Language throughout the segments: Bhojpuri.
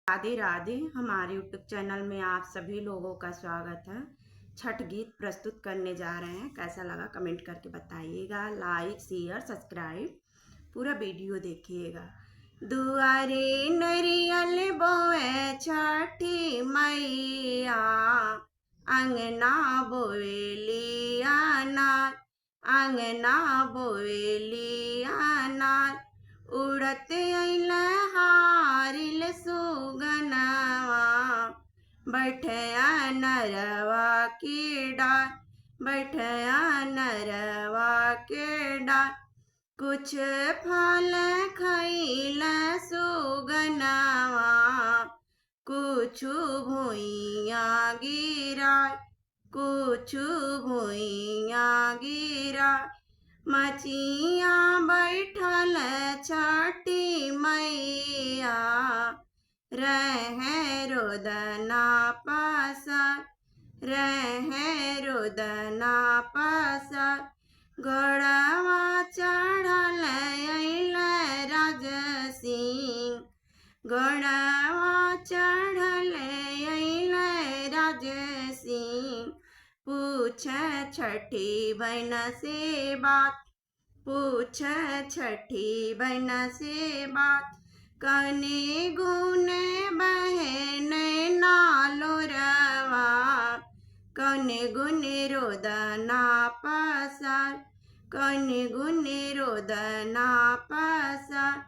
राधे राधे। हमारे यूट्यूब चैनल में आप सभी लोगों का स्वागत है। छठ गीत प्रस्तुत करने जा रहे हैं। कैसा लगा कमेंट करके बताइएगा। लाइक शेयर सब्सक्राइब पूरा वीडियो देखिएगा। दुआरे नरियल बोए छठी मैया, अंगना बोवेली अनार, अंगना बोवेली अनार। उड़त अइल हारिल सुगनवा, बैठया नरवा के डार, बैठया नरवा के डार। कुछ फल खइल सुगनवा, कुछु भुइया गिराय, कुछु भुइया गिराय। मचिया बैठल छठी मैया, रहे रोदना पसार, रहे रोदना पसार। घोड़वा चढ़ल अइल राजसिंह, घोड़वा चढ़ल अइल राजसिंह। पूछ छठी बहन से बात, पूछ छठी बहन से बात। कने गुने बहन नालो रवा, कने गुने रोदना पसार, कने गुने रोदना पसार।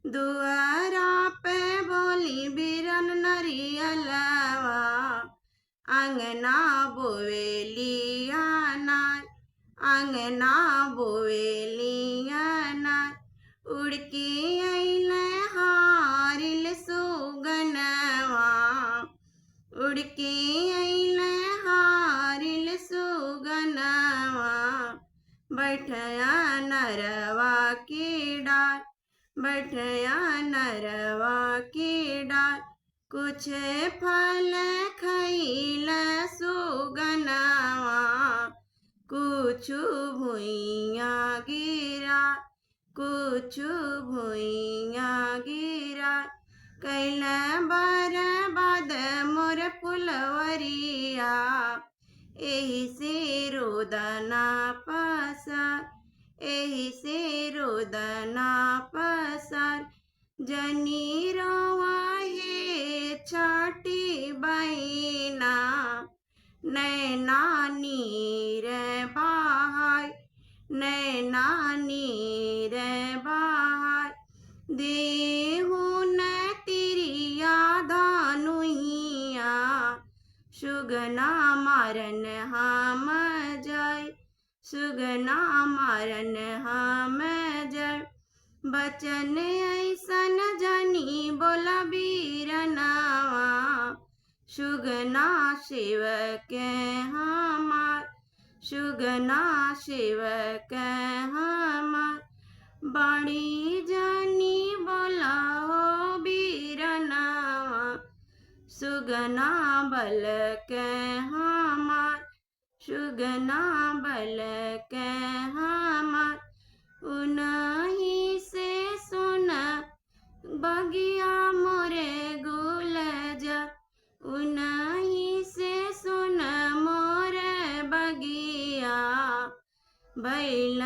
दुआरा पे बोली बिरन नरियलवा, अंगना बोवेली अनार, अंगना बोवेली अनार। उड़के अइल हारिल सुगनवा, उड़के अइल हारिल सुगनवा। बैठया नरवा के डार, बैठया नरवा के डार। कुछ फल खइल सुगनवा, कुछु भुइया गिरा, कुछु भुइया गिरा। कैल बर्बाद मोर फुलवरिया, एही से रोदना पसार, एही से रोदना पसार। जनी रोवा हे छठी बहिना, नैना नीर बहाय, नैना नीर बहाय। देहु न तिरिया धनुइया, सुगना मारन हम जाय, सुगना मारन हम जाय। बचन ऐसन जनी बोला बीरनवा, सुगना शिव के हमार, सुगना शिव के हमार। बड़ी जनी बोला हो बीरनवा, सुगना बल के हमार, सुगना बल के हमार। उनही से सुन बगिया मोरे गुलजा, उनही से सुन मोरे बगिया। बैल